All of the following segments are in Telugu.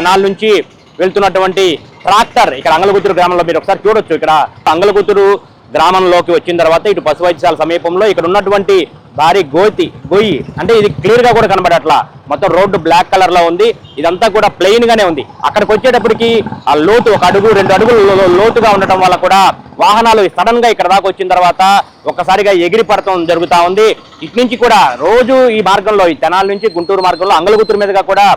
తెనాల నుంచి వెళ్తున్నటువంటి ట్రాక్టర్ ఇక్కడ అంగలగుత్తూరు గ్రామంలో మీరు ఒకసారి చూడొచ్చు. ఇక్కడ అంగలగుత్తూరు గ్రామంలోకి వచ్చిన తర్వాత ఇటు పశు వైద్యశాల సమీపంలో ఇక్కడ ఉన్నటువంటి భారీ గొయ్యి అంటే ఇది క్లియర్ గా కూడా కనబడట్లా. మొత్తం రోడ్డు బ్లాక్ కలర్ లో ఉంది. ఇదంతా కూడా ప్లెయిన్ గానే ఉంది. అక్కడికి వచ్చేటప్పటికి ఆ లోతు 1 అడుగు 2 అడుగులు లోతుగా ఉండటం వల్ల కూడా వాహనాలు సడన్ గా ఇక్కడ దాకా వచ్చిన తర్వాత ఒక్కసారిగా ఎగిరి పడటం జరుగుతా ఉంది. ఇటు నుంచి కూడా రోజు ఈ మార్గంలో ఈ తెనాల నుంచి గుంటూరు మార్గంలో అంగలగుత్తూరు మీదుగా కూడా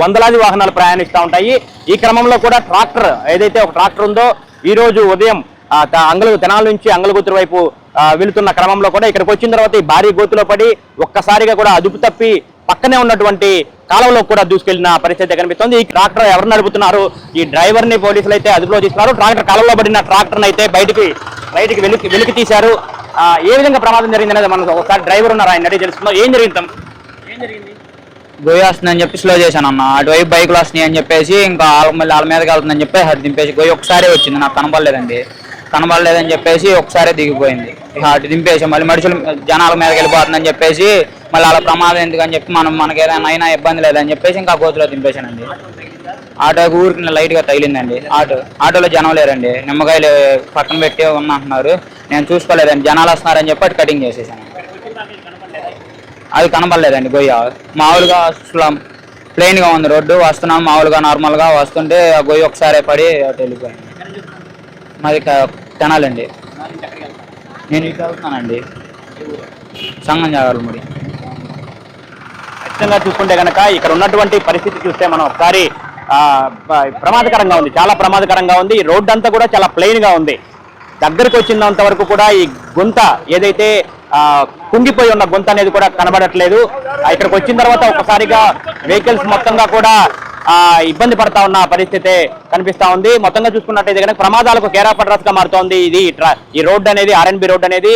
వందలాది వాహనాలు ప్రయాణిస్తూ ఉంటాయి. ఈ క్రమంలో కూడా ట్రాక్టర్ ఏదైతే ఒక ట్రాక్టర్ ఉందో ఈ రోజు ఉదయం తెనాల నుంచి అంగలగుత్తూరు వైపు వెళుతున్న క్రమంలో కూడా ఇక్కడికి వచ్చిన తర్వాత ఈ భారీ గోతులో పడి ఒక్కసారిగా కూడా అదుపు తప్పి పక్కనే ఉన్నటువంటి కాలంలో కూడా దూసుకెళ్లిన పరిస్థితి కనిపిస్తుంది. ఈ ట్రాక్టర్ ఎవరు నడుపుతున్నారు, ఈ డ్రైవర్ ని పోలీసులు అయితే అదుపులో తీసుకున్నారు. ట్రాక్టర్ కాలంలో పడిన ట్రాక్టర్ అయితే బయటికి వెలికి తీశారు. ఏ విధంగా ప్రమాదం జరిగింది అనేది మనం ఒకసారి డ్రైవర్ ఉన్నారు, ఆయన అడిగి తెలుసుకుందాం. ఏం జరిగింది? గొయ్యి వస్తుందని చెప్పి స్లో చేశాను అన్న. అటువైపు బైకులు వస్తున్నాయి అని చెప్పేసి ఇంకా వాళ్ళ మీదకి వెళ్తుందని చెప్పి అది దింపేసి గొయ్యి ఒకసారి వచ్చింది, నాకు కనబడలేదని చెప్పేసి ఒకసారి దిగిపోయింది. అటు దింపేసి మళ్ళీ మనుషులు జనాల మీదకి వెళ్ళిపోతుందని చెప్పేసి మళ్ళీ అలా ప్రమాదం ఎందుకని చెప్పి మనకి ఏదైనా అయినా ఇబ్బంది లేదని చెప్పేసి ఇంకా గోతులో దింపేశానండి. ఆటోకి ఊరికి లైట్గా తగిలిందండి. ఆటోలో జనం లేరండి, నిమ్మకాయలు పక్కన పెట్టి ఉన్నట్టున్నారు. నేను చూసుకోలేదండి, జనాలు వస్తున్నారని చెప్పి అటు కటింగ్ చేసేసాను. అది కనబడలేదండి గొయ్య. మామూలుగా అసలు ప్లెయిన్గా ఉంది రోడ్డు, వస్తున్నాం మామూలుగా నార్మల్గా వస్తుంటే ఆ గొయ్యి ఒకసారి పడి అటు వెళ్ళిపోయింది. మాది తెనాలండి. నేను ఇటు వెళ్తున్నానండి, సంగం జాగాలముడి. ఖచ్చితంగా చూసుకుంటే కనుక ఇక్కడ ఉన్నటువంటి పరిస్థితి చూస్తే మనం ఒకసారి ప్రమాదకరంగా ఉంది, చాలా ప్రమాదకరంగా ఉంది. ఈ రోడ్డు అంతా కూడా చాలా ప్లెయిన్ గా ఉంది. దగ్గరకు వచ్చినంత వరకు కూడా ఈ గుంత ఏదైతే కుంగిపోయి ఉన్న గుంత అనేది కూడా కనబడట్లేదు. ఇక్కడికి వచ్చిన తర్వాత ఒకసారిగా వెహికల్స్ మొత్తంగా కూడా ఇబ్బంది పడతా ఉన్న పరిస్థితి కనిపిస్తా ఉంది. మొత్తంగా చూసుకున్నట్టయితే కనుక ప్రమాదాలకు కేరాఫ్ అడ్రస్ గా మారుతోంది ఈ రోడ్డు అనేది, ఆర్ఎన్బి రోడ్డు అనేది.